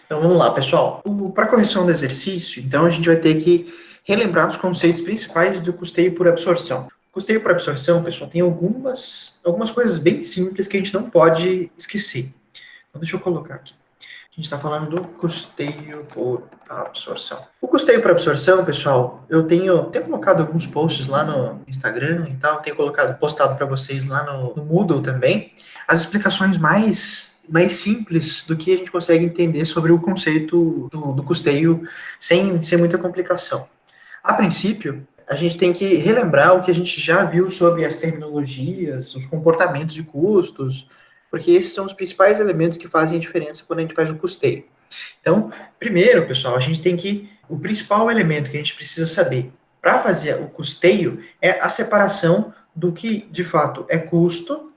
Então vamos lá, pessoal. Para correção do exercício, então a gente vai ter que relembrar os conceitos principais do custeio por absorção. O custeio por absorção, pessoal, tem algumas coisas bem simples que a gente não pode esquecer. Então deixa eu colocar aqui. A gente está falando do custeio por absorção. O custeio por absorção, pessoal, eu tenho colocado alguns posts lá no Instagram e tal, tenho postado para vocês lá no Moodle também, as explicações mais simples do que a gente consegue entender sobre o conceito do custeio sem muita complicação. A princípio, a gente tem que relembrar o que a gente já viu sobre as terminologias, os comportamentos de custos, porque esses são os principais elementos que fazem a diferença quando a gente faz o custeio. Então, primeiro, pessoal, o principal elemento que a gente precisa saber para fazer o custeio é a separação do que, de fato, é custo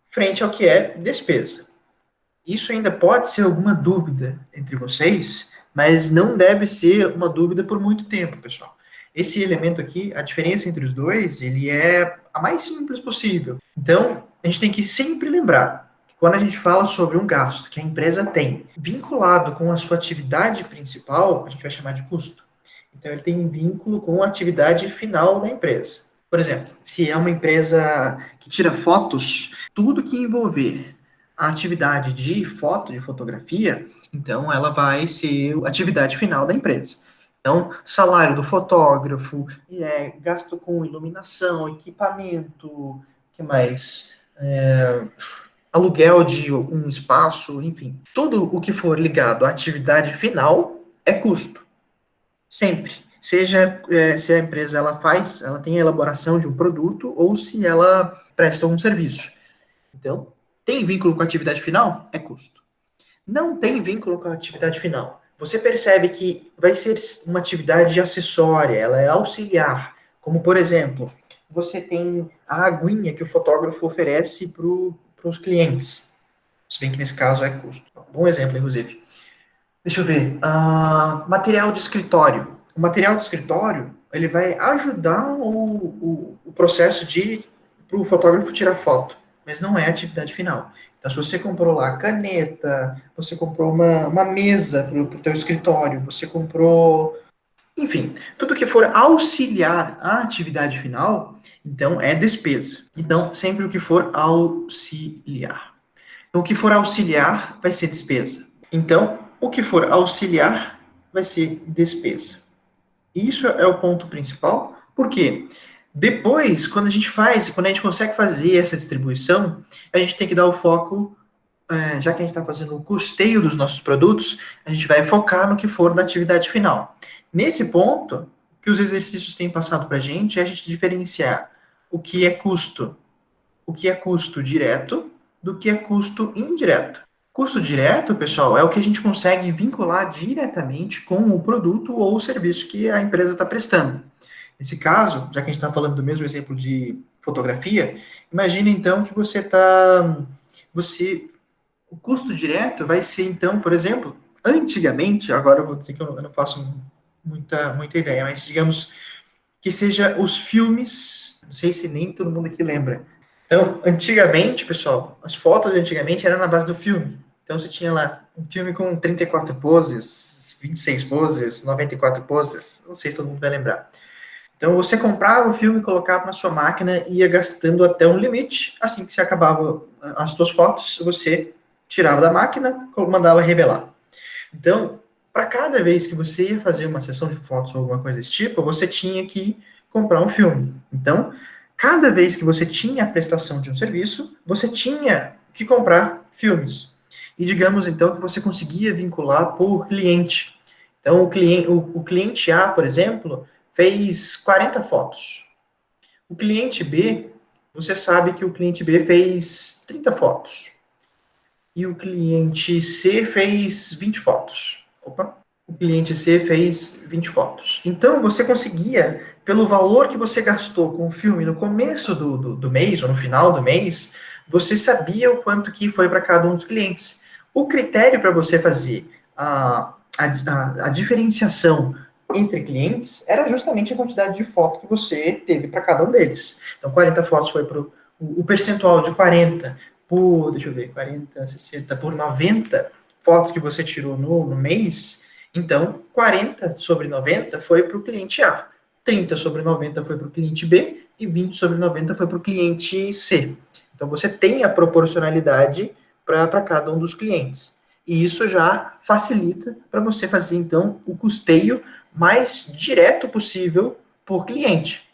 frente ao que é despesa. Isso ainda pode ser alguma dúvida entre vocês, mas não deve ser uma dúvida por muito tempo, pessoal. Esse elemento aqui, a diferença entre os dois, ele é a mais simples possível. Então, a gente tem que sempre lembrar que quando a gente fala sobre um gasto que a empresa tem vinculado com a sua atividade principal, a gente vai chamar de custo. Então, ele tem vínculo com a atividade final da empresa. Por exemplo, se é uma empresa que tira fotos, tudo que envolver a atividade de foto, de fotografia, então ela vai ser a atividade final da empresa. Então, salário do fotógrafo, gasto com iluminação, equipamento, que mais? Aluguel de um espaço, enfim. Tudo o que for ligado à atividade final é custo. Sempre. Seja se a empresa ela tem a elaboração de um produto ou se ela presta um serviço. Então, tem vínculo com a atividade final? É custo. Não tem vínculo com a atividade final. Você percebe que vai ser uma atividade acessória, ela é auxiliar. Como, por exemplo, você tem a aguinha que o fotógrafo oferece para os clientes. Se bem que nesse caso é custo. Bom exemplo, inclusive. Deixa eu ver. Material de escritório. O material de escritório, ele vai ajudar o processo para o fotógrafo tirar foto, mas não é a atividade final. Então, se você comprou lá caneta, você comprou uma mesa para o teu escritório, você comprou... Enfim, tudo que for auxiliar a atividade final, então é despesa. Então, sempre o que for auxiliar. Então, o que for auxiliar vai ser despesa. Então, o que for auxiliar vai ser despesa. Isso é o ponto principal, porque depois, quando a gente consegue fazer essa distribuição, a gente tem que dar o foco, já que a gente está fazendo o custeio dos nossos produtos, a gente vai focar no que for da atividade final. Nesse ponto, que os exercícios têm passado para a gente é a gente diferenciar o que é custo direto do que é custo indireto. Custo direto, pessoal, é o que a gente consegue vincular diretamente com o produto ou o serviço que a empresa está prestando. Nesse caso, já que a gente está falando do mesmo exemplo de fotografia, imagine então que o custo direto vai ser então, por exemplo, antigamente, agora eu vou dizer que eu não faço muita ideia, mas digamos que seja os filmes, não sei se nem todo mundo aqui lembra. Então, antigamente, pessoal, as fotos de antigamente eram na base do filme. Então, você tinha lá um filme com 34 poses, 26 poses, 94 poses, não sei se todo mundo vai lembrar. Então, você comprava o filme, colocava na sua máquina e ia gastando até um limite. Assim que se acabava as suas fotos, você tirava da máquina, mandava revelar. Então, para cada vez que você ia fazer uma sessão de fotos ou alguma coisa desse tipo, você tinha que comprar um filme. Então, cada vez que você tinha a prestação de um serviço, você tinha que comprar filmes. E digamos então que você conseguia vincular por cliente. Então, o cliente A, por exemplo, fez 40 fotos. O cliente B, você sabe que o cliente B fez 30 fotos. E o cliente C fez 20 fotos. Opa. O cliente C fez 20 fotos. Então, você conseguia, pelo valor que você gastou com o filme no começo do mês, ou no final do mês, você sabia o quanto que foi para cada um dos clientes. O critério para você fazer a diferenciação entre clientes era justamente a quantidade de fotos que você teve para cada um deles. Então, 40 fotos foi para o percentual de 40 por, deixa eu ver, 40, 60 por 90 fotos que você tirou no mês, então 40 sobre 90 foi para o cliente A, 30 sobre 90 foi para o cliente B e 20 sobre 90 foi para o cliente C. Então você tem a proporcionalidade para cada um dos clientes. E isso já facilita para você fazer, então, o custeio mais direto possível por cliente.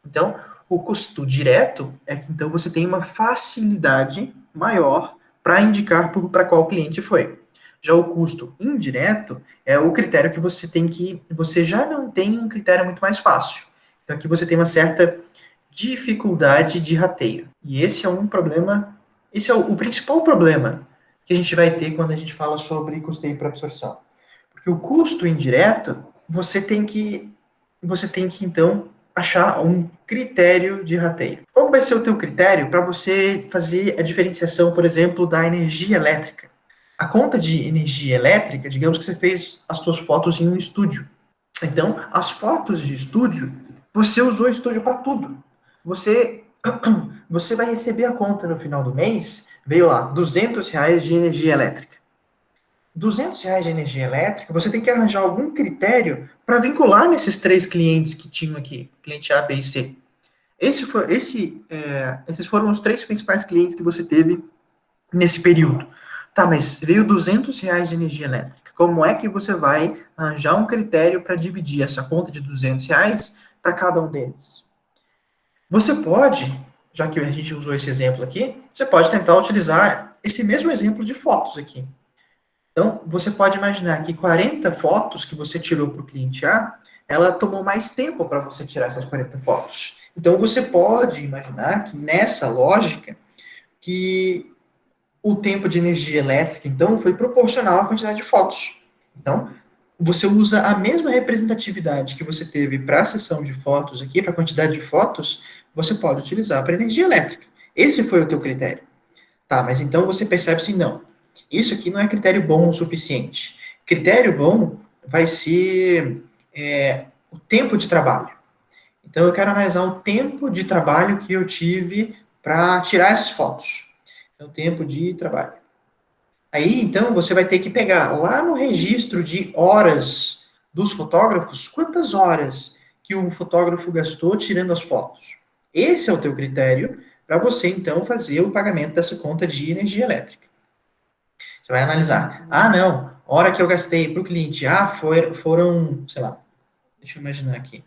Então, o custo direto é que então você tem uma facilidade maior para indicar para qual cliente foi. Já o custo indireto é o critério que você tem que. Você já não tem um critério muito mais fácil. Então, aqui você tem uma certa dificuldade de rateio. E esse é um problema. Esse é o principal problema que a gente vai ter quando a gente fala sobre custeio por absorção. Porque o custo indireto, você tem que então achar um critério de rateio. Qual vai ser o teu critério para você fazer a diferenciação, por exemplo, da energia elétrica? A conta de energia elétrica, digamos que você fez as suas fotos em um estúdio. Então, as fotos de estúdio, você usou o estúdio para tudo. Você, você vai receber a conta no final do mês, veio lá, R$ 200 de energia elétrica. R$ 200 de energia elétrica, você tem que arranjar algum critério para vincular nesses 3 clientes que tinham aqui, cliente A, B e C. Esses foram os 3 principais clientes que você teve nesse período. Tá, mas veio R$ 200 de energia elétrica. Como é que você vai arranjar um critério para dividir essa conta de R$ 200 para cada um deles? Você pode, já que a gente usou esse exemplo aqui, você pode tentar utilizar esse mesmo exemplo de fotos aqui. Então, você pode imaginar que 40 fotos que você tirou para o cliente A, ela tomou mais tempo para você tirar essas 40 fotos. Então, você pode imaginar que nessa lógica, que o tempo de energia elétrica, então, foi proporcional à quantidade de fotos. Então, você usa a mesma representatividade que você teve para a sessão de fotos aqui, para a quantidade de fotos, você pode utilizar para energia elétrica. Esse foi o teu critério. Tá, mas então você percebe assim, não. Isso aqui não é critério bom o suficiente. Critério bom vai ser o tempo de trabalho. Então, eu quero analisar o tempo de trabalho que eu tive para tirar essas fotos. É o tempo de trabalho. Aí, então, você vai ter que pegar lá no registro de horas dos fotógrafos, quantas horas que o fotógrafo gastou tirando as fotos. Esse é o teu critério para você, então, fazer o pagamento dessa conta de energia elétrica. Você vai analisar. Ah, não, hora que eu gastei para o cliente A foram, sei lá, deixa eu imaginar aqui.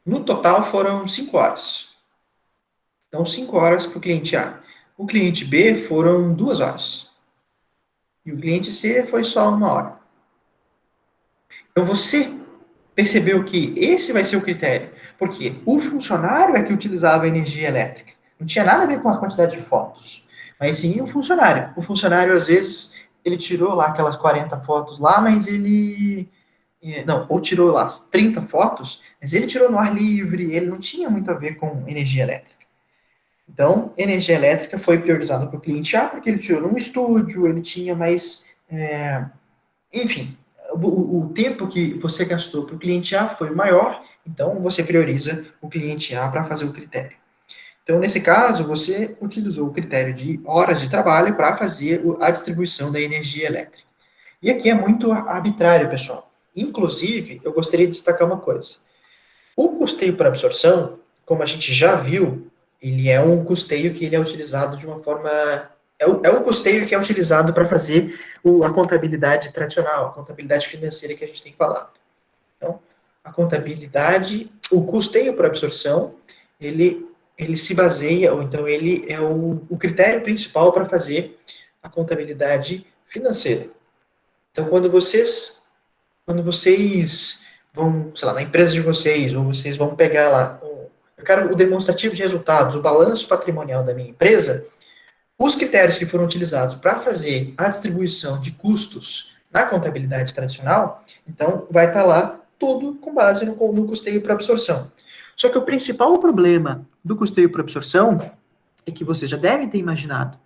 No total foram 5 horas. Então, 5 horas para o cliente A. O cliente B foram 2 horas. E o cliente C foi só 1 hora. Então, você percebeu que esse vai ser o critério. Porque o funcionário é que utilizava a energia elétrica. Não tinha nada a ver com a quantidade de fotos. Mas sim o funcionário. O funcionário, às vezes, ele tirou lá aquelas 40 fotos lá, mas ele... Não, ou tirou lá as 30 fotos, mas ele tirou no ar livre, ele não tinha muito a ver com energia elétrica. Então, energia elétrica foi priorizada para o cliente A, porque ele tirou num estúdio, ele tinha mais... enfim, o tempo que você gastou para o cliente A foi maior, então você prioriza o cliente A para fazer o critério. Então, nesse caso, você utilizou o critério de horas de trabalho para fazer a distribuição da energia elétrica. E aqui é muito arbitrário, pessoal. Inclusive, eu gostaria de destacar uma coisa. O custeio por absorção, como a gente já viu, ele é um custeio que ele é utilizado de uma forma... É o custeio que é utilizado para fazer a contabilidade tradicional, a contabilidade financeira que a gente tem falado. Então, a contabilidade, o custeio por absorção, ele se baseia, ou então ele é o critério principal para fazer a contabilidade financeira. Então, quando vocês vão, sei lá, na empresa de vocês, ou vocês vão pegar lá, eu quero o demonstrativo de resultados, o balanço patrimonial da minha empresa, os critérios que foram utilizados para fazer a distribuição de custos na contabilidade tradicional, então vai estar lá tudo com base no custeio por absorção. Só que o principal problema do custeio por absorção é que vocês já devem ter imaginado.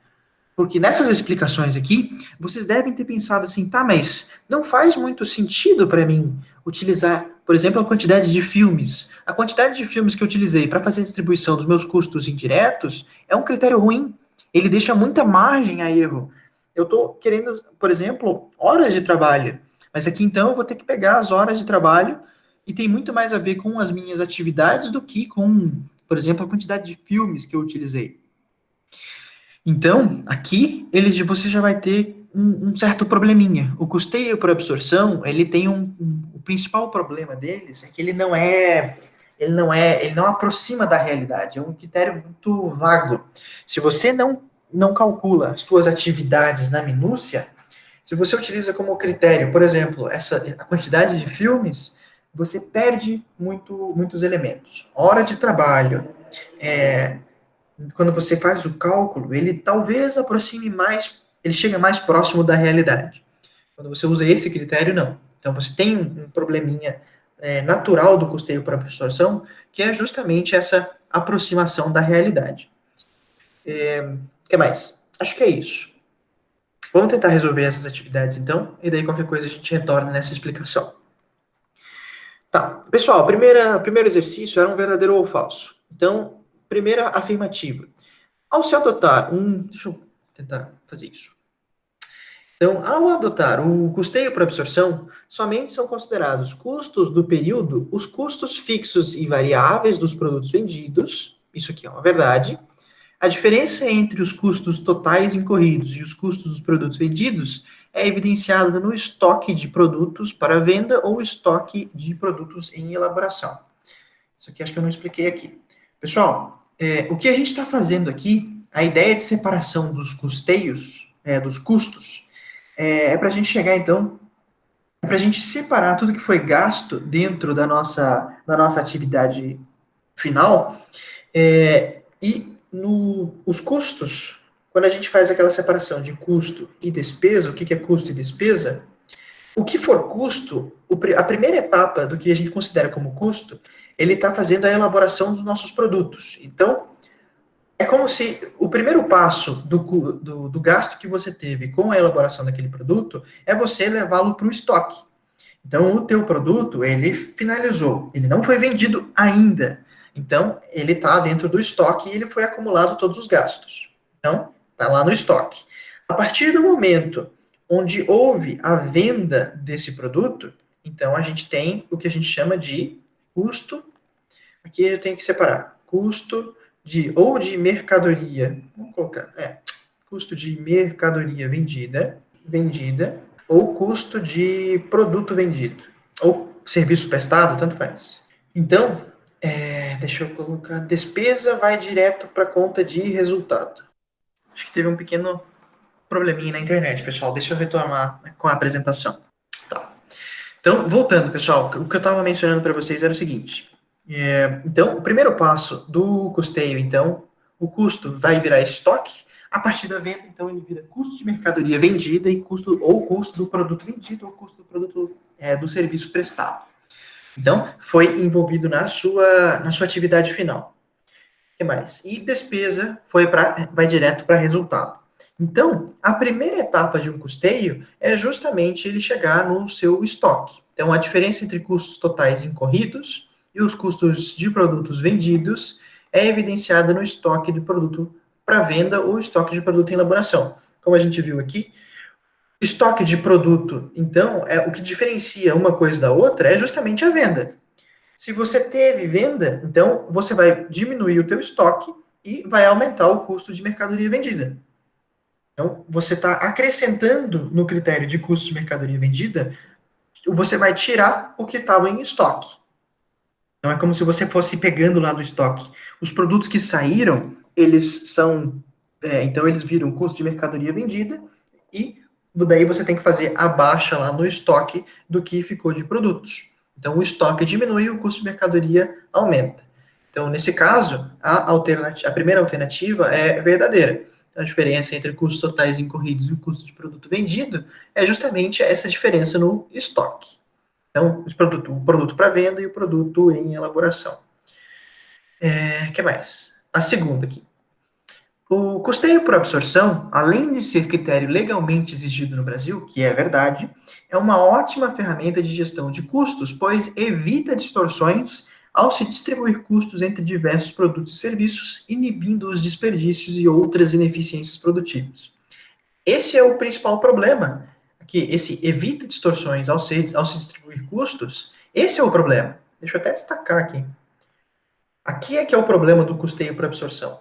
Porque nessas explicações aqui, vocês devem ter pensado assim, tá, mas não faz muito sentido para mim utilizar, por exemplo, a quantidade de filmes. A quantidade de filmes que eu utilizei para fazer a distribuição dos meus custos indiretos é um critério ruim. Ele deixa muita margem a erro. eu estou querendo, por exemplo, horas de trabalho. Mas aqui, então, eu vou ter que pegar as horas de trabalho e tem muito mais a ver com as minhas atividades do que com, por exemplo, a quantidade de filmes que eu utilizei. Então, aqui, você já vai ter um certo probleminha. O custeio por absorção, ele tem o principal problema deles é que ele não aproxima da realidade, é um critério muito vago. Se você não calcula as suas atividades na minúcia, se você utiliza como critério, por exemplo, a quantidade de filmes, você perde muitos elementos. Hora de trabalho, quando você faz o cálculo, ele talvez aproxime mais, ele chega mais próximo da realidade. Quando você usa esse critério, não. Então, você tem um probleminha natural do custeio por absorção, que é justamente essa aproximação da realidade. O que mais? Acho que é isso. Vamos tentar resolver essas atividades, então, e daí qualquer coisa a gente retorna nessa explicação. Tá, pessoal, primeiro exercício era um verdadeiro ou falso. Então, primeira afirmativa. Ao se adotar deixa eu tentar fazer isso. Então, ao adotar o custeio por absorção, somente são considerados custos do período os custos fixos e variáveis dos produtos vendidos, isso aqui é uma verdade. A diferença entre os custos totais incorridos e os custos dos produtos vendidos é evidenciada no estoque de produtos para venda ou estoque de produtos em elaboração. Isso aqui acho que eu não expliquei aqui. Pessoal, o que a gente está fazendo aqui, a ideia de separação dos custeios, dos custos, para a gente chegar, então, para a gente separar tudo que foi gasto dentro da nossa atividade final, e os custos, quando a gente faz aquela separação de custo e despesa, o que é custo e despesa, o que for custo, a primeira etapa do que a gente considera como custo, ele está fazendo a elaboração dos nossos produtos. Então, é como se o primeiro passo do gasto que você teve com a elaboração daquele produto é você levá-lo para o estoque. Então, o teu produto, ele finalizou, ele não foi vendido ainda. Então, ele está dentro do estoque e ele foi acumulado todos os gastos. Então, está lá no estoque. A partir do momento onde houve a venda desse produto, então a gente tem o que a gente chama de custo. Aqui eu tenho que separar custo de mercadoria, vamos colocar, custo de mercadoria vendida, ou custo de produto vendido, ou serviço prestado, tanto faz. Então, deixa eu colocar, despesa vai direto para a conta de resultado. Acho que teve um pequeno probleminha na internet, pessoal. Deixa eu retomar com a apresentação. Tá. Então, voltando, pessoal, o que eu estava mencionando para vocês era o seguinte. Então, o primeiro passo do custeio, então, o custo vai virar estoque. A partir da venda, então, ele vira custo de mercadoria vendida e custo do produto vendido ou custo do produto do serviço prestado. Então, foi envolvido na sua atividade final. O que mais? E despesa vai direto para resultado. Então, a primeira etapa de um custeio é justamente ele chegar no seu estoque. Então, a diferença entre custos totais incorridos e os custos de produtos vendidos é evidenciada no estoque de produto para venda ou estoque de produto em elaboração. Como a gente viu aqui, estoque de produto, então, o que diferencia uma coisa da outra é justamente a venda. Se você teve venda, então você vai diminuir o teu estoque e vai aumentar o custo de mercadoria vendida. Então, você está acrescentando no critério de custo de mercadoria vendida, você vai tirar o que estava em estoque. Então, é como se você fosse pegando lá do estoque. Os produtos que saíram, eles são... então, eles viram custo de mercadoria vendida e daí você tem que fazer a baixa lá no estoque do que ficou de produtos. Então, o estoque diminui e o custo de mercadoria aumenta. Então, nesse caso, a primeira alternativa é verdadeira. Então, a diferença entre custos totais incorridos e o custo de produto vendido é justamente essa diferença no estoque. Então, o produto para venda e o produto em elaboração. O que mais? A segunda aqui. O custeio por absorção, além de ser critério legalmente exigido no Brasil, que é verdade, é uma ótima ferramenta de gestão de custos, pois evita distorções ao se distribuir custos entre diversos produtos e serviços, inibindo os desperdícios e outras ineficiências produtivas. Esse é o principal problema, que esse evita distorções ao se distribuir custos, esse é o problema. Deixa eu até destacar aqui. Aqui é que é o problema do custeio por absorção.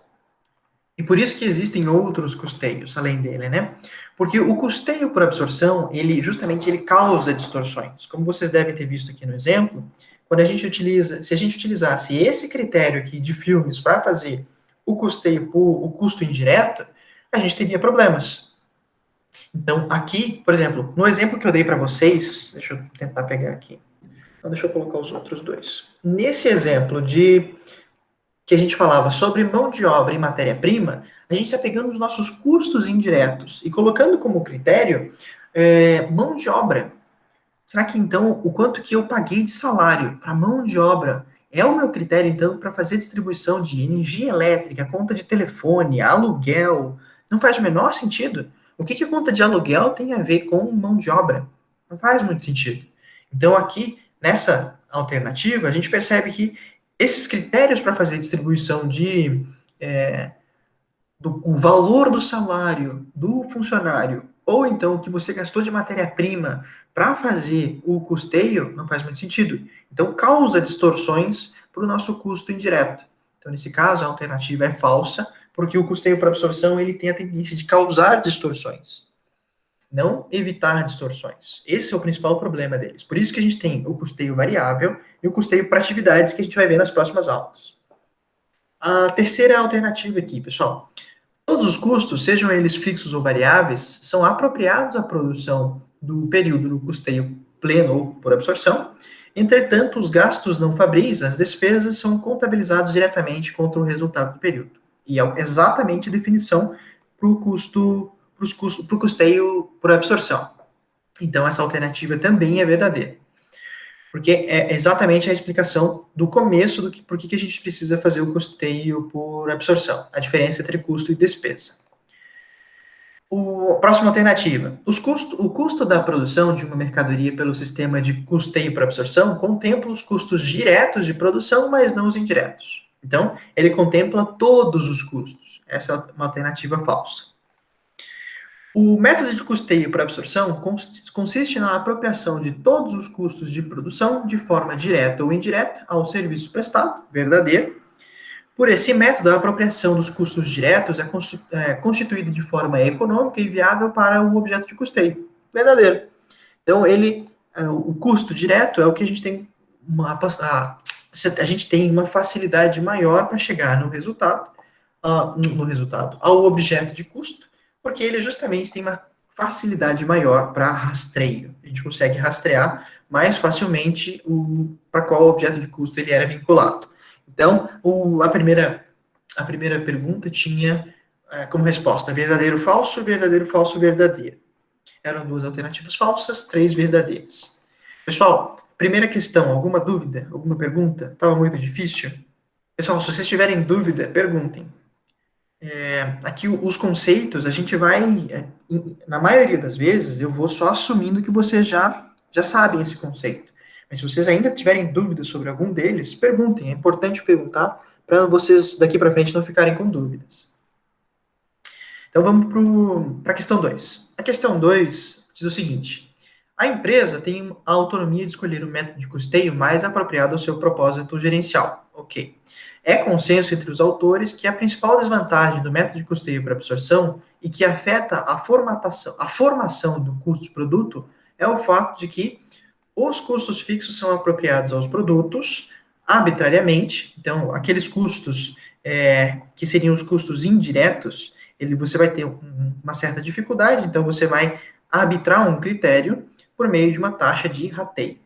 E por isso que existem outros custeios além dele, né? Porque o custeio por absorção, ele justamente ele causa distorções. Como vocês devem ter visto aqui no exemplo, quando a gente utiliza, se a gente utilizasse esse critério aqui de filmes para fazer o custeio por o custo indireto, a gente teria problemas. Então, aqui, por exemplo, no exemplo que eu dei para vocês, deixa eu tentar pegar aqui. Então, deixa eu colocar os outros dois. Nesse exemplo de que a gente falava sobre mão de obra e matéria-prima, a gente está pegando os nossos custos indiretos e colocando como critério mão de obra. Será que então o quanto que eu paguei de salário para mão de obra é o meu critério então para fazer distribuição de energia elétrica, conta de telefone, aluguel? Não faz o menor sentido. O que a conta de aluguel tem a ver com mão de obra? Não faz muito sentido. Então aqui nessa alternativa a gente percebe que esses critérios para fazer distribuição do o valor do salário do funcionário, ou então o que você gastou de matéria-prima para fazer o custeio, não faz muito sentido. Então, causa distorções para o nosso custo indireto. Então, nesse caso, a alternativa é falsa, porque o custeio por absorção ele tem a tendência de causar distorções, não evitar distorções. Esse é o principal problema deles. Por isso que a gente tem o custeio variável e o custeio para atividades que a gente vai ver nas próximas aulas. A terceira alternativa aqui, pessoal. Todos os custos, sejam eles fixos ou variáveis, são apropriados à produção do período do custeio pleno ou por absorção. Entretanto, os gastos não fabris, as despesas, são contabilizados diretamente contra o resultado do período. E é exatamente a definição para o custeio por absorção. Então, essa alternativa também é verdadeira. Porque é exatamente a explicação do começo do que por que a gente precisa fazer o custeio por absorção, a diferença entre custo e despesa. A próxima alternativa. O custo da produção de uma mercadoria pelo sistema de custeio por absorção contempla os custos diretos de produção, mas não os indiretos. Então, ele contempla todos os custos. Essa é uma alternativa falsa. O método de custeio por absorção consiste na apropriação de todos os custos de produção, de forma direta ou indireta, ao serviço prestado, verdadeiro. Por esse método, a apropriação dos custos diretos é constituída de forma econômica e viável para o objeto de custeio, verdadeiro. Então, o custo direto é o que a gente tem a gente tem uma facilidade maior para chegar no resultado, ao objeto de custo, porque ele justamente tem uma facilidade maior para rastreio. A gente consegue rastrear mais facilmente para qual objeto de custo ele era vinculado. Então, a primeira pergunta tinha como resposta verdadeiro, falso, verdadeiro. Eram duas alternativas falsas, 3 verdadeiras. Pessoal, primeira questão, alguma dúvida? Alguma pergunta? Estava muito difícil? Pessoal, se vocês tiverem dúvida, perguntem. Aqui os conceitos, a gente vai, na maioria das vezes, eu vou só assumindo que vocês já sabem esse conceito. Mas se vocês ainda tiverem dúvidas sobre algum deles, perguntem. É importante perguntar para vocês daqui para frente não ficarem com dúvidas. Então vamos para a questão 2. A questão 2 diz o seguinte: a empresa tem a autonomia de escolher o método de custeio mais apropriado ao seu propósito gerencial. Ok. É consenso entre os autores que a principal desvantagem do método de custeio por absorção e que afeta a formação do custo-produto é o fato de que os custos fixos são apropriados aos produtos arbitrariamente. Então, aqueles custos que seriam os custos indiretos, você vai ter uma certa dificuldade, então você vai arbitrar um critério por meio de uma taxa de rateio.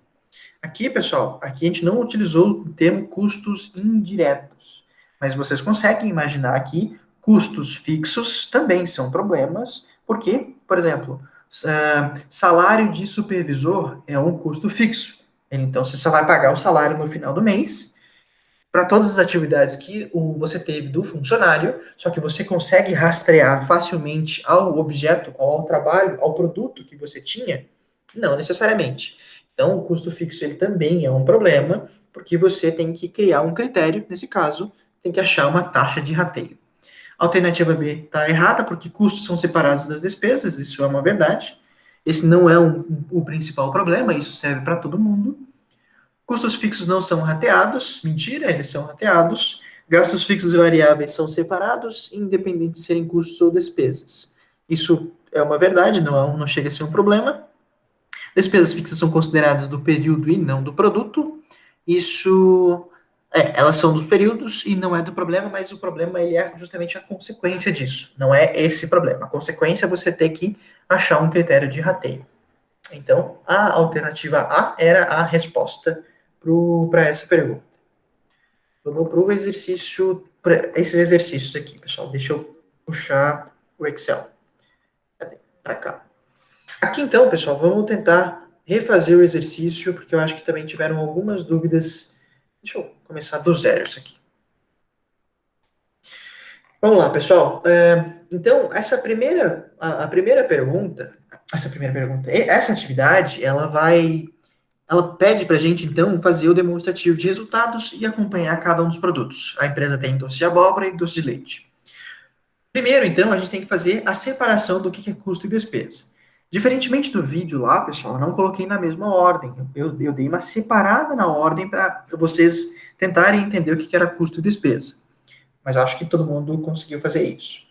Aqui, pessoal, aqui a gente não utilizou o termo custos indiretos, mas vocês conseguem imaginar que custos fixos também são problemas, porque, por exemplo, salário de supervisor é um custo fixo. Então, você só vai pagar o salário no final do mês para todas as atividades que você teve do funcionário, só que você consegue rastrear facilmente ao objeto, ao trabalho, ao produto que você tinha? Não necessariamente. Então, o custo fixo ele também é um problema, porque você tem que criar um critério, nesse caso, tem que achar uma taxa de rateio. A alternativa B está errada, porque custos são separados das despesas, isso é uma verdade. Esse não é o principal problema, isso serve para todo mundo. Custos fixos não são rateados, mentira, eles são rateados. Gastos fixos e variáveis são separados, independente de serem custos ou despesas. Isso é uma verdade, não chega a ser um problema. Despesas fixas são consideradas do período e não do produto. Isso, elas são dos períodos e não é do problema, mas o problema ele é justamente a consequência disso. Não é esse problema. A consequência é você ter que achar um critério de rateio. Então, a alternativa A era a resposta para essa pergunta. Vamos para o exercício, para esses exercícios aqui, pessoal. Deixa eu puxar o Excel. Cadê? Para cá. Aqui então, pessoal, vamos tentar refazer o exercício, porque eu acho que também tiveram algumas dúvidas. Deixa eu começar do zero isso aqui. Vamos lá, pessoal. Então, essa primeira pergunta, essa atividade, ela pede para a gente, então, fazer o demonstrativo de resultados e acompanhar cada um dos produtos. A empresa tem doce de abóbora e doce de leite. Primeiro, então, a gente tem que fazer a separação do que é custo e despesa. Diferentemente do vídeo lá, pessoal, eu não coloquei na mesma ordem. Eu dei uma separada na ordem para vocês tentarem entender o que era custo e despesa. Mas eu acho que todo mundo conseguiu fazer isso.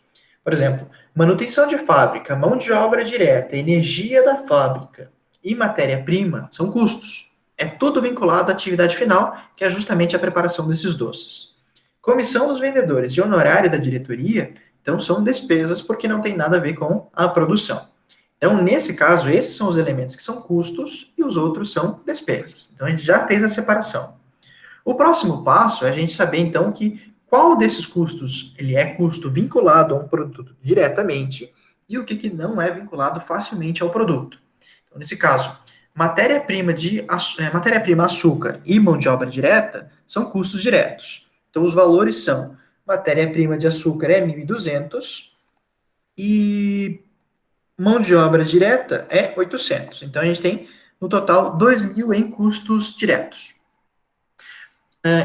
Por exemplo, manutenção de fábrica, mão de obra direta, energia da fábrica e matéria-prima são custos. É tudo vinculado à atividade final, que é justamente a preparação desses doces. Comissão dos vendedores e honorário da diretoria, então, são despesas porque não tem nada a ver com a produção. Então, nesse caso, esses são os elementos que são custos e os outros são despesas. Então, a gente já fez a separação. O próximo passo é a gente saber, então, que qual desses custos ele é custo vinculado a um produto diretamente e o que não é vinculado facilmente ao produto. Então, nesse caso, matéria-prima açúcar e mão de obra direta são custos diretos. Então, os valores são matéria-prima de açúcar é 1.200 e mão de obra direta é 800. Então, a gente tem, no total, 2.000 em custos diretos.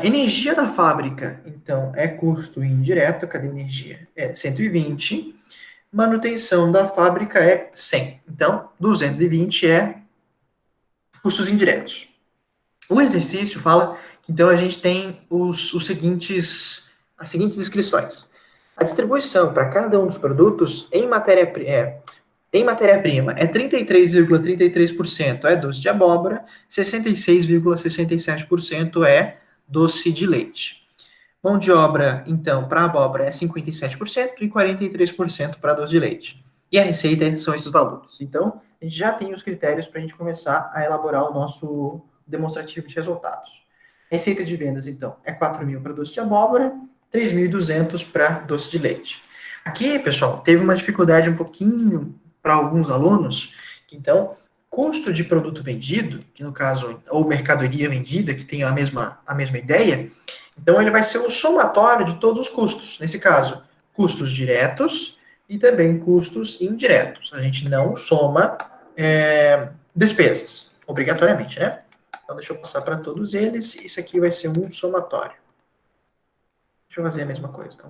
Energia da fábrica, então, é custo indireto. Cadê energia? É 120. Manutenção da fábrica é 100. Então, 220 é custos indiretos. O exercício fala que, então, a gente tem as seguintes descrições. A distribuição para cada um dos produtos em matéria-prima é 33,33% é doce de abóbora, 66,67% é doce de leite. Mão de obra, então, para abóbora é 57% e 43% para doce de leite. E a receita são esses valores. Então, a gente já tem os critérios para a gente começar a elaborar o nosso demonstrativo de resultados. Receita de vendas, então, é 4.000 para doce de abóbora, 3.200 para doce de leite. Aqui, pessoal, teve uma dificuldade um pouquinho para alguns alunos, então, custo de produto vendido, que no caso, ou mercadoria vendida, que tem a mesma ideia, então ele vai ser o somatório de todos os custos. Nesse caso, custos diretos e também custos indiretos. A gente não soma despesas, obrigatoriamente, né? Então, deixa eu passar para todos eles. Isso aqui vai ser um somatório. Deixa eu fazer a mesma coisa. Então,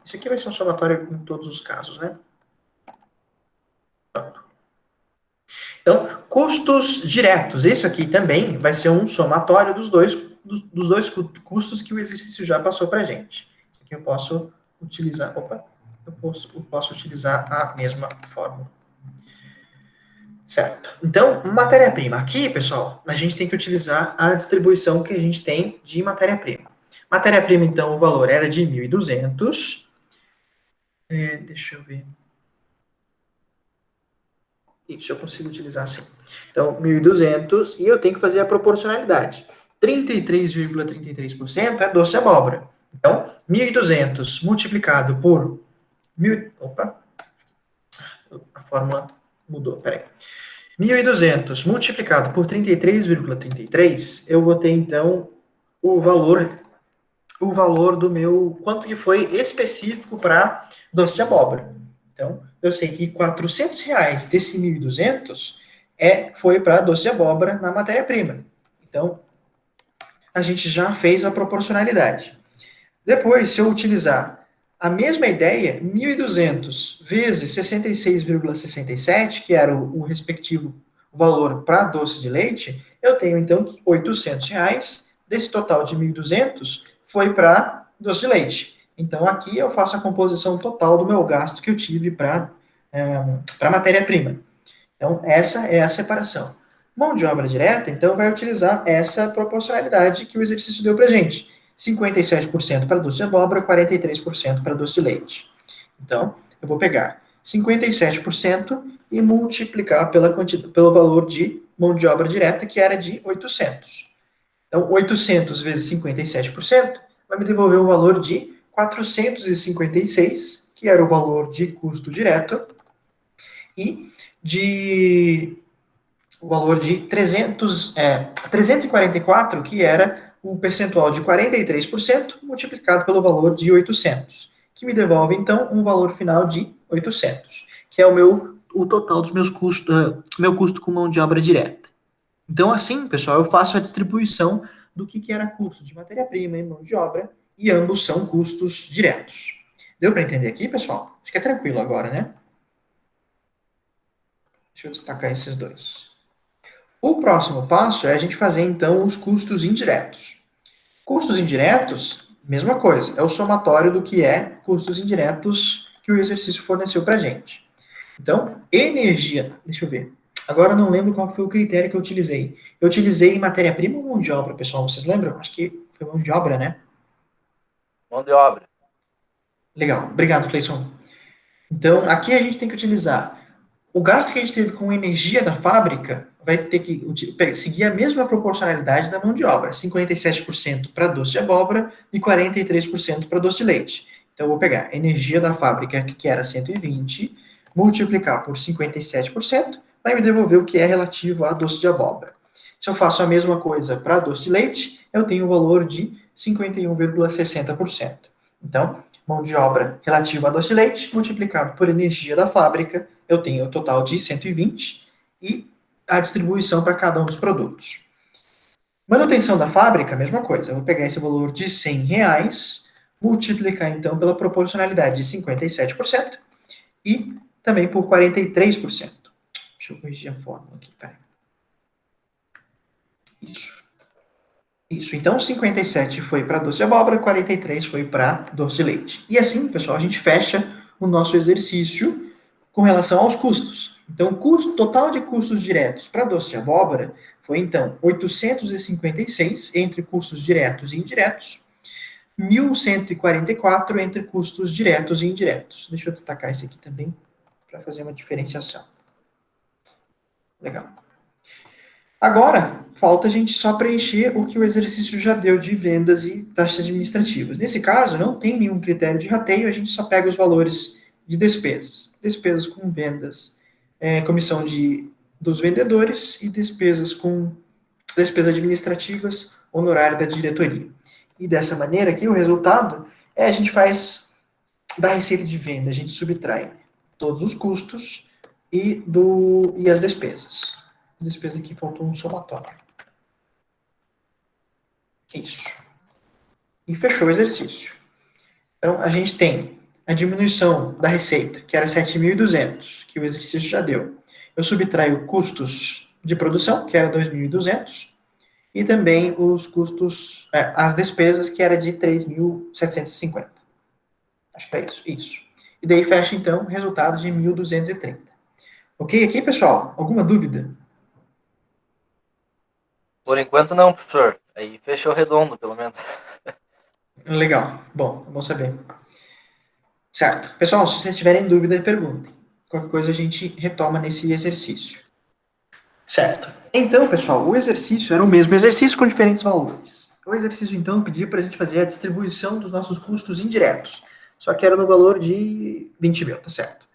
isso aqui vai ser um somatório em todos os casos, né? Pronto. Então, custos diretos. Isso aqui também vai ser um somatório dos dois custos que o exercício já passou para a gente. Aqui eu posso utilizar... eu posso utilizar a mesma fórmula. Certo. Então, matéria-prima. Aqui, pessoal, a gente tem que utilizar a distribuição que a gente tem de matéria-prima. Matéria-prima, então, o valor era de 1.200. Deixa eu ver. Isso, eu consigo utilizar assim. Então, 1.200 e eu tenho que fazer a proporcionalidade. 33,33% é doce de abóbora. Então, 1.200 multiplicado por... Opa! A fórmula mudou, peraí. 1.200 multiplicado por 33,33, eu vou ter, então, o valor do meu... Quanto que foi específico para doce de abóbora. Então, eu sei que R$400 desse 1.200 foi para doce de abóbora na matéria-prima. Então, a gente já fez a proporcionalidade. Depois, se eu utilizar A mesma ideia, 1.200 vezes 66,67, que era o respectivo valor para doce de leite, eu tenho então que R$ 800 desse total de 1.200 foi para doce de leite. Então aqui eu faço a composição total do meu gasto que eu tive para matéria-prima. Então essa é a separação. Mão de obra direta, então, vai utilizar essa proporcionalidade que o exercício deu para gente. 57% para doce de abóbora, 43% para doce de leite. Então, eu vou pegar 57% e multiplicar pelo valor de mão de obra direta, que era de 800. Então, 800 vezes 57% vai me devolver o valor de 456, que era o valor de custo direto, e o valor de 344, que era o percentual de 43%, multiplicado pelo valor de 800, que me devolve, então, um valor final de 800, que é o total dos meus custos, meu custo com mão de obra direta. Então, assim, pessoal, eu faço a distribuição do que era custo de matéria-prima e mão de obra, e ambos são custos diretos. Deu para entender aqui, pessoal? Acho que é tranquilo agora, né? Deixa eu destacar esses dois. O próximo passo é a gente fazer, então, os custos indiretos. Custos indiretos, mesma coisa, é o somatório do que é custos indiretos que o exercício forneceu para a gente. Então, energia, deixa eu ver. Agora eu não lembro qual foi o critério que eu utilizei. Eu utilizei matéria-prima ou mão de obra, pessoal? Vocês lembram? Acho que foi mão de obra, né? Mão de obra. Legal, obrigado, Cleison. Então, aqui a gente tem que utilizar o gasto que a gente teve com energia da fábrica, vai ter que seguir a mesma proporcionalidade da mão de obra, 57% para doce de abóbora e 43% para doce de leite. Então, eu vou pegar a energia da fábrica, que era 120, multiplicar por 57%, vai me devolver o que é relativo a doce de abóbora. Se eu faço a mesma coisa para doce de leite, eu tenho o valor de 51,60%. Então, mão de obra relativa a doce de leite, multiplicado por energia da fábrica, eu tenho o total de 120 e a distribuição para cada um dos produtos. Manutenção da fábrica, mesma coisa. Eu vou pegar esse valor de R$ 100, multiplicar então pela proporcionalidade de 57% e também por 43%. Deixa eu corrigir a fórmula aqui, peraí. Isso, então 57 foi para doce de abóbora, 43 foi para doce de leite. E assim, pessoal, a gente fecha o nosso exercício com relação aos custos. Então, o custo total de custos diretos para doce de abóbora foi, então, 856 entre custos diretos e indiretos, 1.144 entre custos diretos e indiretos. Deixa eu destacar esse aqui também, para fazer uma diferenciação. Legal. Agora, falta a gente só preencher o que o exercício já deu de vendas e taxas administrativas. Nesse caso, não tem nenhum critério de rateio, a gente só pega os valores de despesas. Despesas com vendas, comissão dos vendedores e despesas administrativas, honorário da diretoria. E dessa maneira aqui, o resultado a gente faz da receita de venda, a gente subtrai todos os custos e as despesas. As despesas aqui faltou um somatório. Isso. E fechou o exercício. Então, a gente tem a diminuição da receita, que era 7.200, que o exercício já deu. Eu subtraio custos de produção, que era 2.200, e também os custos, as despesas, que era de 3.750. Acho que é isso. Isso. E daí fecha, então, o resultado de 1.230. Ok aqui, pessoal? Alguma dúvida? Por enquanto não, professor. Aí fechou redondo, pelo menos. Legal. Bom saber. Certo. Pessoal, se vocês tiverem dúvida, perguntem. Qualquer coisa a gente retoma nesse exercício. Certo. Então, pessoal, o exercício era o mesmo exercício com diferentes valores. O exercício, então, pedia para a gente fazer a distribuição dos nossos custos indiretos. Só que era no valor de 20 mil, tá certo?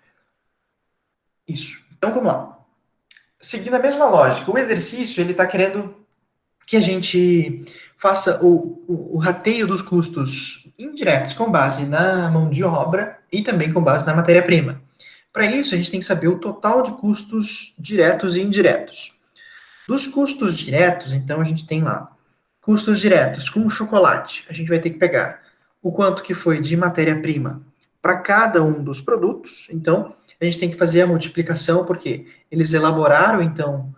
Isso. Então, vamos lá. Seguindo a mesma lógica, o exercício, ele está querendo que a gente faça o rateio dos custos indiretos com base na mão de obra e também com base na matéria-prima. Para isso, a gente tem que saber o total de custos diretos e indiretos. Dos custos diretos, então, a gente tem lá custos diretos com chocolate. A gente vai ter que pegar o quanto que foi de matéria-prima para cada um dos produtos. Então, a gente tem que fazer a multiplicação, porque eles elaboraram, então,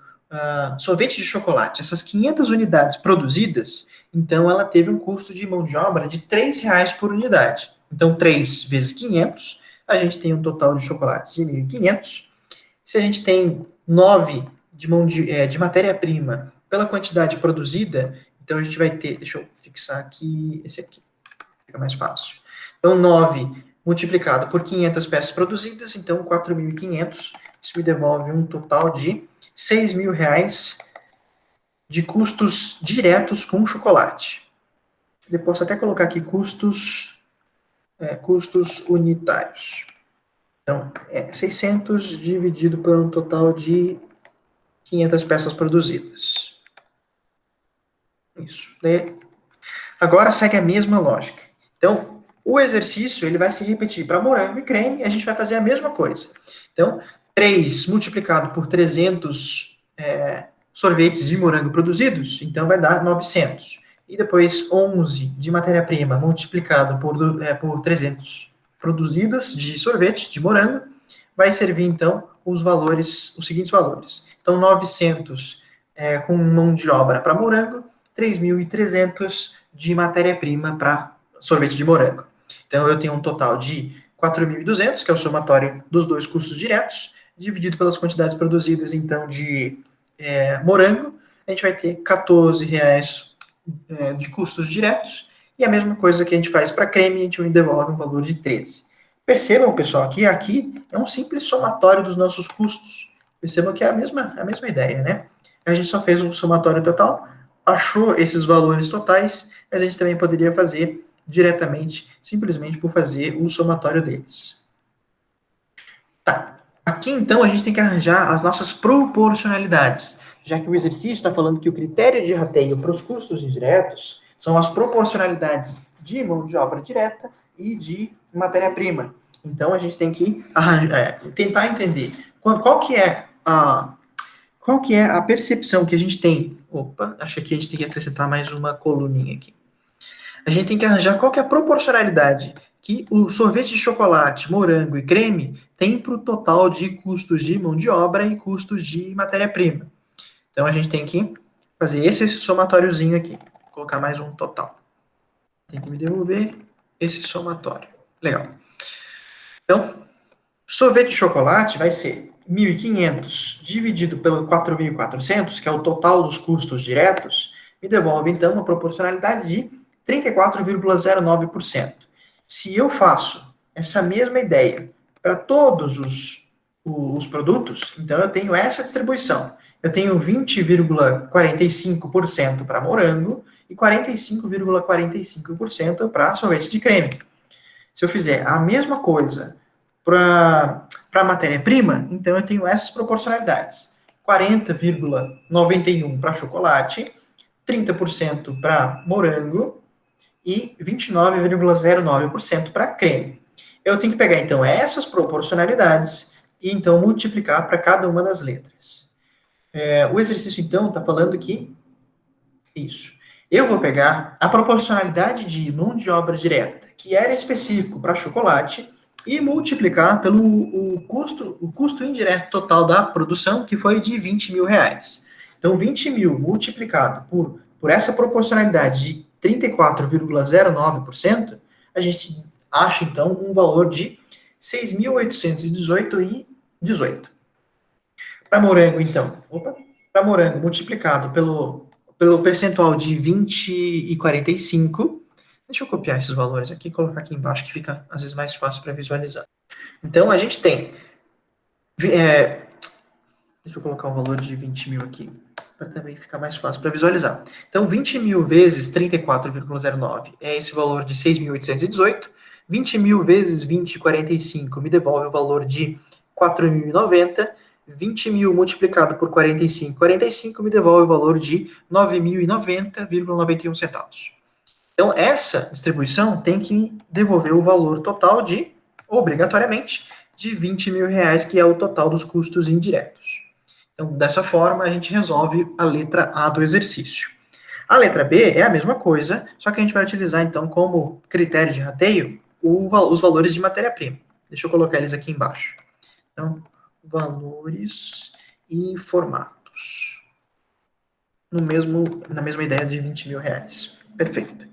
sorvete de chocolate. Essas 500 unidades produzidas, então, ela teve um custo de mão de obra de R$ 3 por unidade. Então, 3 vezes 500, a gente tem um total de chocolate de 1.500. Se a gente tem 9 de matéria-prima pela quantidade produzida, então a gente vai ter, deixa eu fixar aqui, esse aqui, fica mais fácil. Então, 9 multiplicado por 500 peças produzidas, então 4.500, isso me devolve um total de R$ 6.000 de custos diretos com chocolate. Eu posso até colocar aqui custos unitários. Então, 600 dividido por um total de 500 peças produzidas. Isso. Agora segue a mesma lógica. Então, o exercício ele vai se repetir para morango e creme, e a gente vai fazer a mesma coisa. Então, 3 multiplicado por 300 sorvetes de morango produzidos, então vai dar 900. E depois 11 de matéria-prima multiplicado por 300 produzidos de sorvete de morango, vai servir, então, os seguintes valores. Então, 900 com mão de obra para morango, 3.300 de matéria-prima para sorvete de morango. Então, eu tenho um total de 4.200, que é o somatório dos dois custos diretos, dividido pelas quantidades produzidas, então, de morango, a gente vai ter R$ 14 de custos diretos, e a mesma coisa que a gente faz para creme, a gente devolve um valor de 13. Percebam, pessoal, que aqui é um simples somatório dos nossos custos. Percebam que é a mesma ideia, né? A gente só fez um somatório total, achou esses valores totais, mas a gente também poderia fazer diretamente, simplesmente por fazer o somatório deles. Tá. Aqui, então, a gente tem que arranjar as nossas proporcionalidades, já que o exercício está falando que o critério de rateio para os custos indiretos são as proporcionalidades de mão de obra direta e de matéria-prima. Então, a gente tem que tentar entender qual que é a percepção que a gente tem. Opa, acho que aqui a gente tem que acrescentar mais uma coluninha aqui. A gente tem que arranjar qual que é a proporcionalidade que o sorvete de chocolate, morango e creme tem para o total de custos de mão de obra e custos de matéria-prima. Então, a gente tem que fazer esse somatóriozinho aqui. Vou colocar mais um total. Tem que me devolver esse somatório. Legal. Então, sorvete de chocolate vai ser 1.500 dividido pelo 4.400, que é o total dos custos diretos, me devolve, então, uma proporcionalidade de 34,09%. Se eu faço essa mesma ideia para todos os produtos, então eu tenho essa distribuição. Eu tenho 20,45% para morango e 45,45% para sorvete de creme. Se eu fizer a mesma coisa para matéria-prima, então eu tenho essas proporcionalidades. 40,91% para chocolate, 30% para morango e 29,09% para creme. Eu tenho que pegar, então, essas proporcionalidades e, então, multiplicar para cada uma das letras. O exercício, então, está falando que isso. Eu vou pegar a proporcionalidade de mão de obra direta, que era específico para chocolate, e multiplicar pelo custo indireto total da produção, que foi de R$20.000. Então, 20 mil multiplicado por essa proporcionalidade de 34,09%, a gente acha, então, um valor de 6.818,18. Para morango, então, para morango multiplicado pelo percentual de 20 e 45, deixa eu copiar esses valores aqui e colocar aqui embaixo, que fica, às vezes, mais fácil para visualizar. Então, a gente tem... deixa eu colocar o valor de 20 mil aqui, para também ficar mais fácil para visualizar. Então, 20 mil vezes 34,09 é esse valor de 6.818. 20 mil vezes 20,45 me devolve o valor de 4.090. 20 mil multiplicado por 45 me devolve o valor de 9.090,91 centavos. Então, essa distribuição tem que devolver o valor total de, obrigatoriamente, de R$20.000, que é o total dos custos indiretos. Então, dessa forma, a gente resolve a letra A do exercício. A letra B é a mesma coisa, só que a gente vai utilizar, então, como critério de rateio, os valores de matéria-prima. Deixa eu colocar eles aqui embaixo. Então, valores e formatos. Na mesma ideia de 20 mil reais. Perfeito.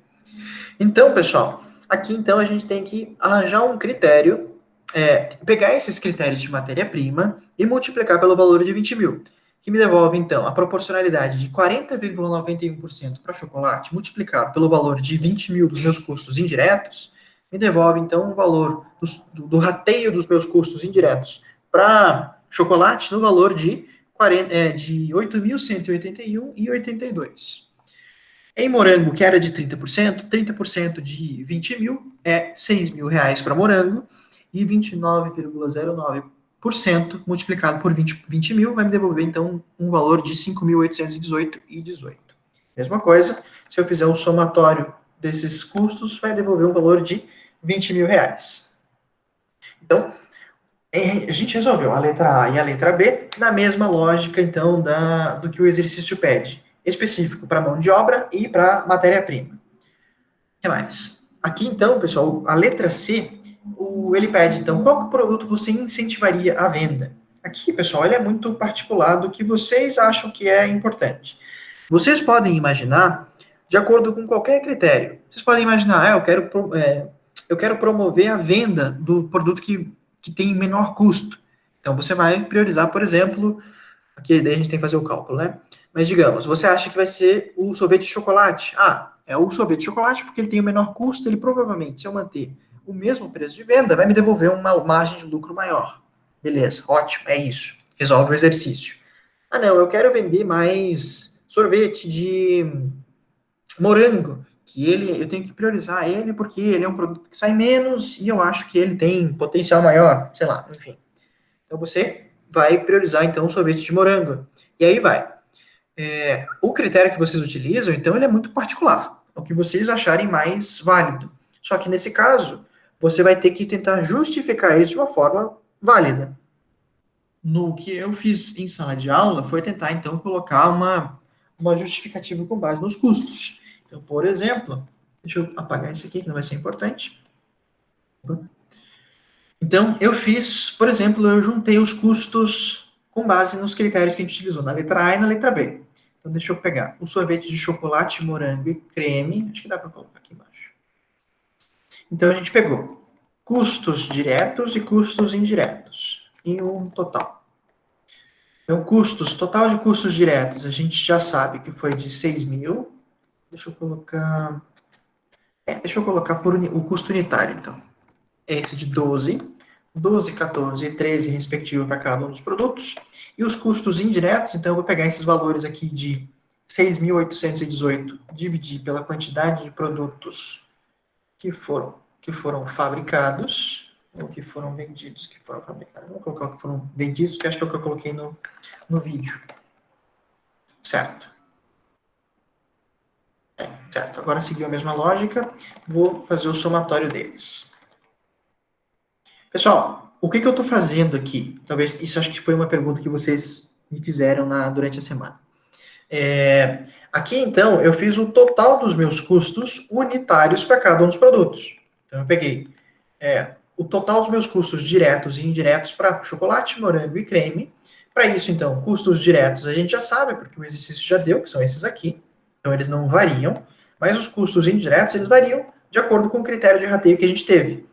Então, pessoal, aqui então a gente tem que arranjar um critério, pegar esses critérios de matéria-prima e multiplicar pelo valor de 20 mil, que me devolve então a proporcionalidade de 40,91% para chocolate multiplicado pelo valor de 20 mil dos meus custos indiretos, me devolve então o valor do rateio dos meus custos indiretos para chocolate no valor de 8.181,82. Em morango, que era de 30% de 20 mil é 6 mil reais para morango, e 29,09% multiplicado por 20 mil vai me devolver, então, um valor de 5.818,18. Mesma coisa, se eu fizer o somatório desses custos, vai devolver um valor de 20 mil reais. Então, a gente resolveu a letra A e a letra B na mesma lógica, então, do que o exercício pede. Específico para mão de obra e para matéria-prima. O que mais? Aqui, então, pessoal, a letra C, ele pede, então, qual produto você incentivaria a venda? Aqui, pessoal, ele é muito particular do que vocês acham que é importante. Vocês podem imaginar de acordo com qualquer critério. Vocês podem imaginar, eu quero promover a venda do produto que tem menor custo. Então, você vai priorizar, por exemplo, aqui daí a gente tem que fazer o cálculo, né? Mas digamos, você acha que vai ser o sorvete de chocolate. É o sorvete de chocolate porque ele tem o menor custo, ele provavelmente, se eu manter o mesmo preço de venda, vai me devolver uma margem de lucro maior. Beleza, ótimo, é isso. Resolve o exercício. Não, eu quero vender mais sorvete de morango, que eu tenho que priorizar ele porque ele é um produto que sai menos e eu acho que ele tem potencial maior, sei lá, enfim. Então você vai priorizar então o sorvete de morango. E aí vai. O critério que vocês utilizam, então, ele é muito particular. É o que vocês acharem mais válido. Só que nesse caso, você vai ter que tentar justificar isso de uma forma válida. No que eu fiz em sala de aula foi tentar, então, colocar uma justificativa com base nos custos. Então, por exemplo, deixa eu apagar isso aqui, que não vai ser importante. Então, eu fiz, por exemplo, eu juntei os custos com base nos critérios que a gente utilizou na letra A e na letra B. Então, deixa eu pegar o sorvete de chocolate, morango e creme. Acho que dá para colocar aqui embaixo. Então, a gente pegou custos diretos e custos indiretos. E um total. Então, total de custos diretos, a gente já sabe que foi de 6 mil. Deixa eu colocar por o custo unitário, então. É esse de 12, 14 e 13, respectivo, para cada um dos produtos. E os custos indiretos, então eu vou pegar esses valores aqui de 6.818, dividir pela quantidade de produtos que foram fabricados, ou que foram vendidos, que foram fabricados. Vou colocar o que foram vendidos, que acho que é o que eu coloquei no vídeo. Certo. Certo. Agora, seguiu a mesma lógica, vou fazer o somatório deles. Pessoal, o que eu estou fazendo aqui? Talvez isso acho que foi uma pergunta que vocês me fizeram durante a semana. Aqui, então, eu fiz o total dos meus custos unitários para cada um dos produtos. Então, eu peguei o total dos meus custos diretos e indiretos para chocolate, morango e creme. Para isso, então, custos diretos a gente já sabe, porque o exercício já deu, que são esses aqui. Então, eles não variam. Mas os custos indiretos, eles variam de acordo com o critério de rateio que a gente teve.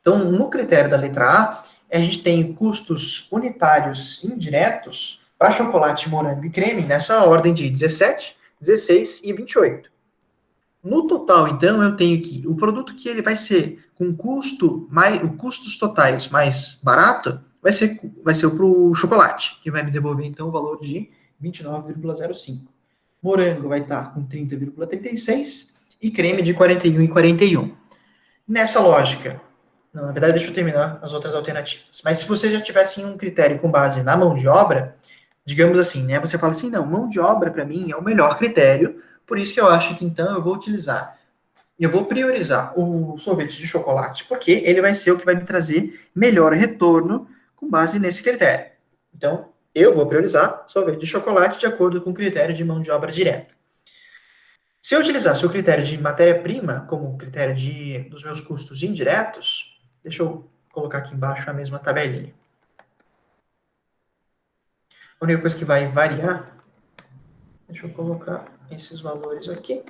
Então, no critério da letra A gente tem custos unitários indiretos para chocolate, morango e creme nessa ordem de 17, 16 e 28. No total, então, eu tenho que o produto que ele vai ser com custos totais mais barato vai ser para o chocolate, que vai me devolver, então, o valor de 29,05. Morango vai estar com 30,36 e creme de 41,41. Nessa lógica, na verdade, deixa eu terminar as outras alternativas. Mas se você já tivesse um critério com base na mão de obra, digamos assim, né? Você fala assim, não, mão de obra para mim é o melhor critério, por isso que eu acho que então eu vou priorizar o sorvete de chocolate, porque ele vai ser o que vai me trazer melhor retorno com base nesse critério. Então, eu vou priorizar sorvete de chocolate de acordo com o critério de mão de obra direta. Se eu utilizasse o critério de matéria-prima como critério dos meus custos indiretos, deixa eu colocar aqui embaixo a mesma tabelinha. A única coisa que vai variar, deixa eu colocar esses valores aqui.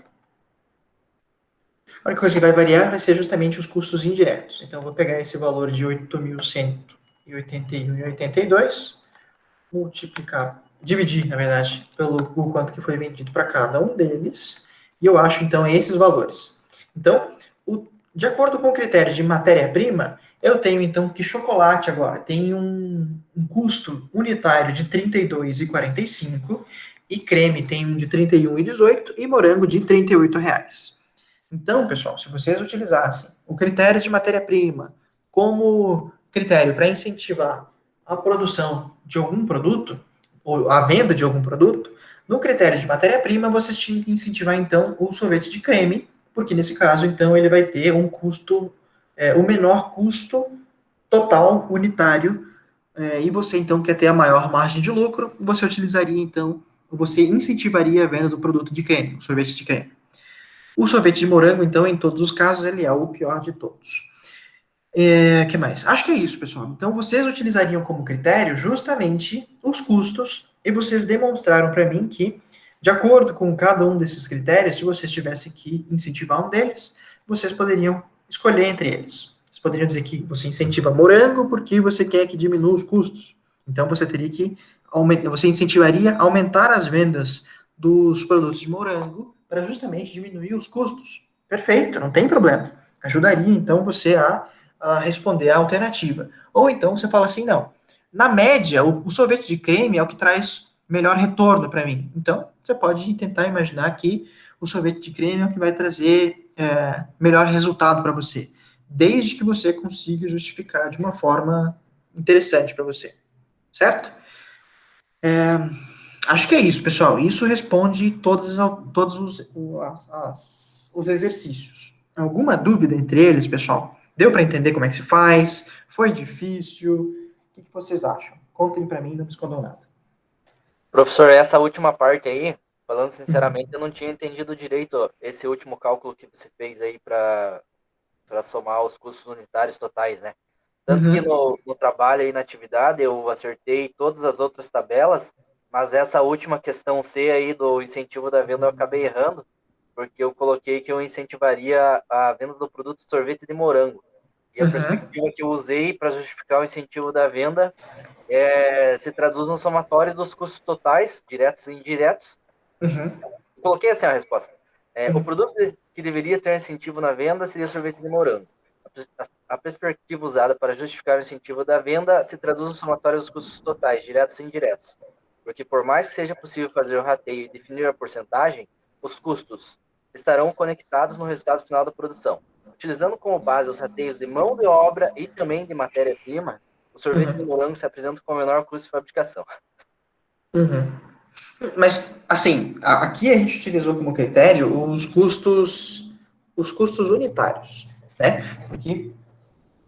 A única coisa que vai variar vai ser justamente os custos indiretos. Então, eu vou pegar esse valor de 8.181,82, multiplicar, dividir, na verdade, pelo o quanto que foi vendido para cada um deles, e eu acho, então, esses valores. Então, de acordo com o critério de matéria-prima, eu tenho, então, que chocolate agora tem um custo unitário de R$ 32,45, e creme tem um de R$ 31,18 e morango de R$ 38. Então, pessoal, se vocês utilizassem o critério de matéria-prima como critério para incentivar a produção de algum produto, ou a venda de algum produto, no critério de matéria-prima, vocês tinham que incentivar, então, o sorvete de creme, porque nesse caso, então, ele vai ter um custo, o menor custo total unitário, e você, então, quer ter a maior margem de lucro, você utilizaria, então, você incentivaria a venda do produto de creme, o sorvete de creme. O sorvete de morango, então, em todos os casos, ele é o pior de todos. Que mais? Acho que é isso, pessoal. Então, vocês utilizariam como critério justamente os custos e vocês demonstraram para mim que, de acordo com cada um desses critérios, se vocês tivessem que incentivar um deles, vocês poderiam escolher entre eles. Vocês poderiam dizer que você incentiva morango porque você quer que diminua os custos. Então, você teria que você incentivaria aumentar as vendas dos produtos de morango para justamente diminuir os custos. Perfeito, não tem problema. Ajudaria, então, você a responder a alternativa. Ou então você fala assim, não, na média, o sorvete de creme é o que traz melhor retorno para mim. Então, você pode tentar imaginar que o sorvete de creme é o que vai trazer melhor resultado para você, desde que você consiga justificar de uma forma interessante para você, certo? Acho que é isso, pessoal. Isso responde todos os exercícios. Alguma dúvida entre eles, pessoal? Deu para entender como é que se faz? Foi difícil? O que vocês acham? Contem para mim, não me escondam nada. Professor, essa última parte aí, falando sinceramente, eu não tinha entendido direito esse último cálculo que você fez aí para somar os custos unitários totais, né? Tanto que no trabalho e na atividade eu acertei todas as outras tabelas, mas essa última questão C aí do incentivo da venda eu acabei errando, porque eu coloquei que eu incentivaria a venda do produto sorvete de morango. E a perspectiva que eu usei para justificar o incentivo da venda se traduz no somatório dos custos totais, diretos e indiretos. Eu coloquei assim a resposta. O produto que deveria ter incentivo na venda seria sorvete de morango. A perspectiva usada para justificar o incentivo da venda se traduz no somatório dos custos totais, diretos e indiretos. Porque por mais que seja possível fazer o rateio e definir a porcentagem, os custos estarão conectados no resultado final da produção. Utilizando como base os rateios de mão de obra e também de matéria-prima, o sorvete de morango se apresenta com o menor custo de fabricação. Mas, assim, aqui a gente utilizou como critério os custos unitários, né? Aqui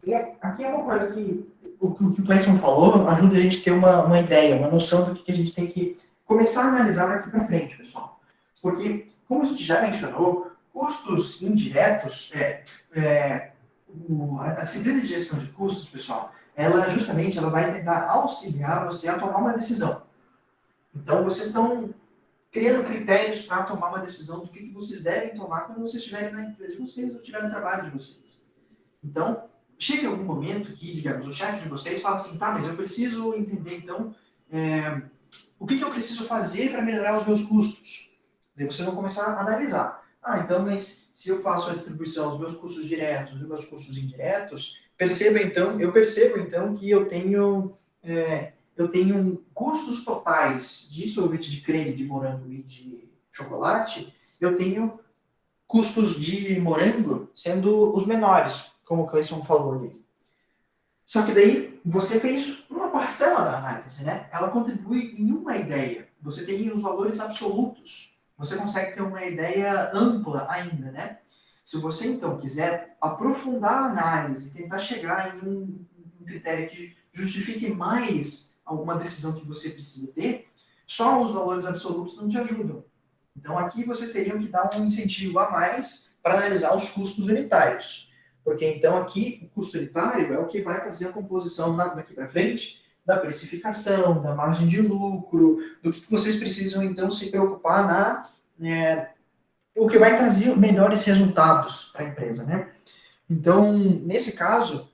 é uma coisa que o Clayson falou ajuda a gente a ter uma ideia, uma noção do que a gente tem que começar a analisar daqui para frente, pessoal. Porque, como a gente já mencionou, custos indiretos, a disciplina de gestão de custos, pessoal, ela justamente ela vai tentar auxiliar você a tomar uma decisão. Então, vocês estão criando critérios para tomar uma decisão do que vocês devem tomar quando vocês estiverem na empresa de vocês ou estiverem no trabalho de vocês. Então, chega algum momento que, digamos, o chefe de vocês fala assim, tá, mas eu preciso entender, então, o que eu preciso fazer para melhorar os meus custos? Daí vocês vão começar a analisar. Ah, então, mas se eu faço a distribuição dos meus custos diretos e dos meus custos indiretos, eu percebo, então, que eu tenho custos totais de sorvete de creme, de morango e de chocolate, eu tenho custos de morango sendo os menores, como o Clayson falou ali. Só que daí você fez uma parcela da análise, né? Ela contribui em uma ideia. Você tem os valores absolutos. Você consegue ter uma ideia ampla ainda, né? Se você, então, quiser aprofundar a análise, tentar chegar em um critério que justifique mais alguma decisão que você precisa ter, só os valores absolutos não te ajudam. Então, aqui vocês teriam que dar um incentivo a mais para analisar os custos unitários. Porque, então, aqui, o custo unitário é o que vai fazer a composição daqui para frente da precificação, da margem de lucro, do que vocês precisam, então, se preocupar o que vai trazer melhores resultados para a empresa, né? Então, nesse caso,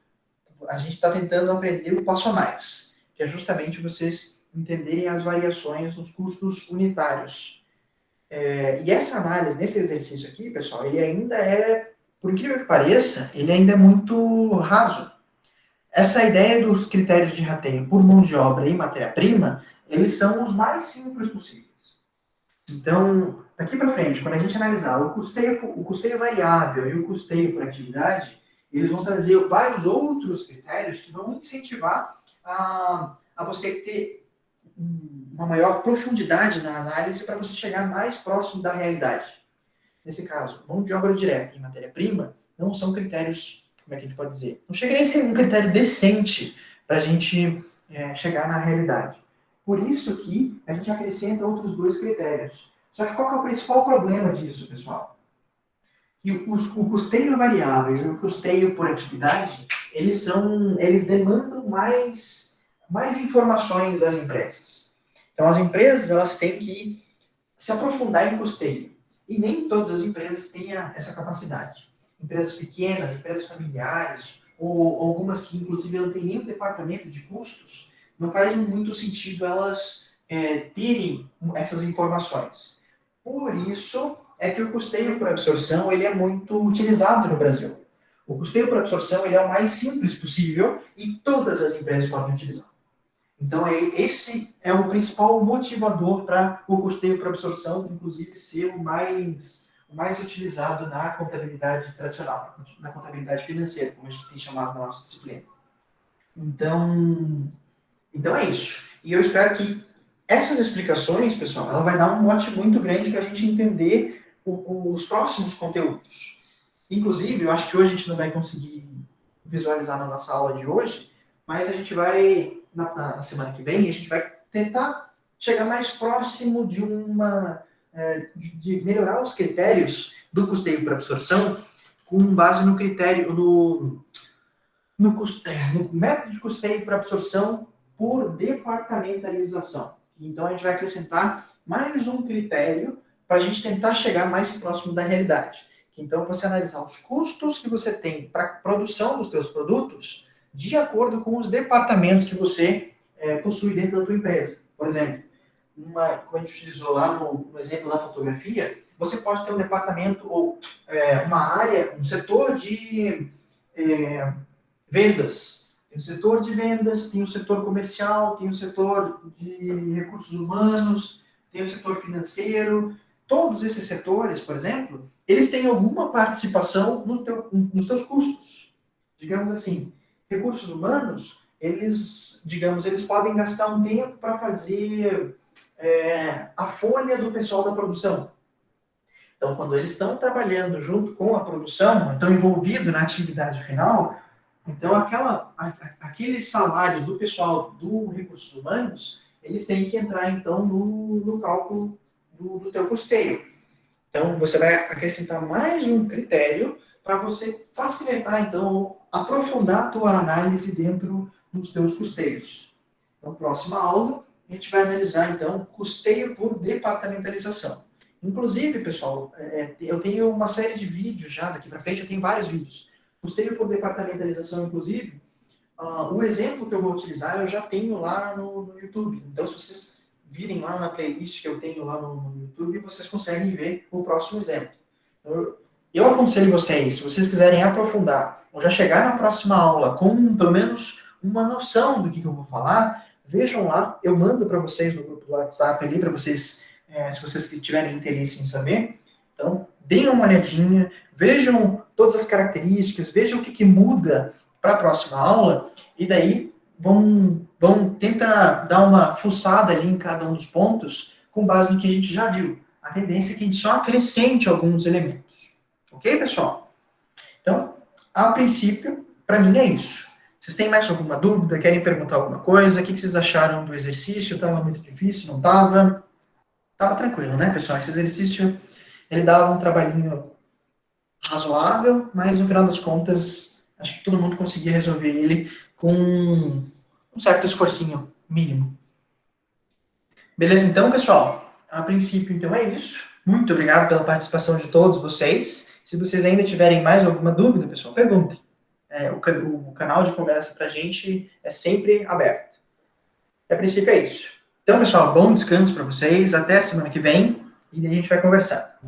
a gente está tentando aprender o passo a mais, que é justamente vocês entenderem as variações nos custos unitários. E essa análise, nesse exercício aqui, pessoal, ele ainda por incrível que pareça, ele ainda é muito raso. Essa ideia dos critérios de rateio por mão de obra e matéria-prima, eles são os mais simples possíveis. Então, daqui para frente, quando a gente analisar o custeio variável e o custeio por atividade, eles vão trazer vários outros critérios que vão incentivar a você ter uma maior profundidade na análise para você chegar mais próximo da realidade. Nesse caso, mão de obra direta e matéria-prima não são critérios, como é que a gente pode dizer? Não chega nem a ser um critério decente para a gente chegar na realidade. Por isso que a gente acrescenta outros dois critérios. Só que qual que é o principal problema disso, pessoal? Que o custeio variável e o custeio por atividade, eles demandam mais informações das empresas. Então, as empresas, elas têm que se aprofundar em custeio. E nem todas as empresas têm essa capacidade. Empresas pequenas, empresas familiares, ou algumas que, inclusive, não têm nenhum departamento de custos, não faz muito sentido elas terem essas informações. Por isso é que o custeio por absorção ele é muito utilizado no Brasil. O custeio por absorção ele é o mais simples possível e todas as empresas podem utilizar. Então, esse é o principal motivador para o custeio por absorção, inclusive, ser o mais utilizado na contabilidade tradicional, na contabilidade financeira, como a gente tem chamado na nossa disciplina. Então é isso. E eu espero que essas explicações, pessoal, ela vai dar um mote muito grande para a gente entender os próximos conteúdos. Inclusive, eu acho que hoje a gente não vai conseguir visualizar na nossa aula de hoje, mas a gente vai, na semana que vem, a gente vai tentar chegar mais próximo de melhorar os critérios do custeio por absorção com base no critério, no método de custeio por absorção por departamentalização. Então, a gente vai acrescentar mais um critério para a gente tentar chegar mais próximo da realidade. Então, você analisar os custos que você tem para a produção dos seus produtos de acordo com os departamentos que você possui dentro da sua empresa. Por exemplo, como a gente utilizou lá no exemplo da fotografia, você pode ter um departamento ou uma área, um setor de vendas. Tem o setor de vendas, tem o setor comercial, tem o setor de recursos humanos, tem o setor financeiro. Todos esses setores, por exemplo, eles têm alguma participação nos teus custos. Digamos assim, recursos humanos, eles podem gastar um tempo para fazer a folha do pessoal da produção. Então, quando eles estão trabalhando junto com a produção, estão envolvidos na atividade final, então aquele salário do pessoal do recursos humanos, eles têm que entrar, então, no cálculo do teu custeio. Então, você vai acrescentar mais um critério para você facilitar, então, aprofundar a tua análise dentro dos teus custeios. Então, próxima aula, a gente vai analisar, então, custeio por departamentalização. Inclusive, pessoal, eu tenho uma série de vídeos já, daqui para frente eu tenho vários vídeos. Custeio por departamentalização, inclusive, o exemplo que eu vou utilizar eu já tenho lá no YouTube. Então, se vocês virem lá na playlist que eu tenho lá no YouTube, vocês conseguem ver o próximo exemplo. Eu aconselho vocês, se vocês quiserem aprofundar, ou já chegar na próxima aula com, pelo menos, uma noção do que eu vou falar, vejam lá, eu mando para vocês no grupo do WhatsApp ali, para vocês, se vocês tiverem interesse em saber. Então, deem uma olhadinha, vejam todas as características, vejam o que muda para a próxima aula, e daí vão tentar dar uma fuçada ali em cada um dos pontos, com base no que a gente já viu. A tendência é que a gente só acrescente alguns elementos. Ok, pessoal? Então, a princípio, para mim é isso. Vocês têm mais alguma dúvida? Querem perguntar alguma coisa? O que vocês acharam do exercício? Estava muito difícil? Não estava? Tava tranquilo, né, pessoal? Esse exercício, ele dava um trabalhinho razoável, mas no final das contas, acho que todo mundo conseguia resolver ele com um certo esforcinho mínimo. Beleza, então, pessoal? A princípio, então, é isso. Muito obrigado pela participação de todos vocês. Se vocês ainda tiverem mais alguma dúvida, pessoal, perguntem. O canal de conversa para a gente é sempre aberto. A princípio é isso. Então, pessoal, bom descanso para vocês. Até a semana que vem e a gente vai conversar.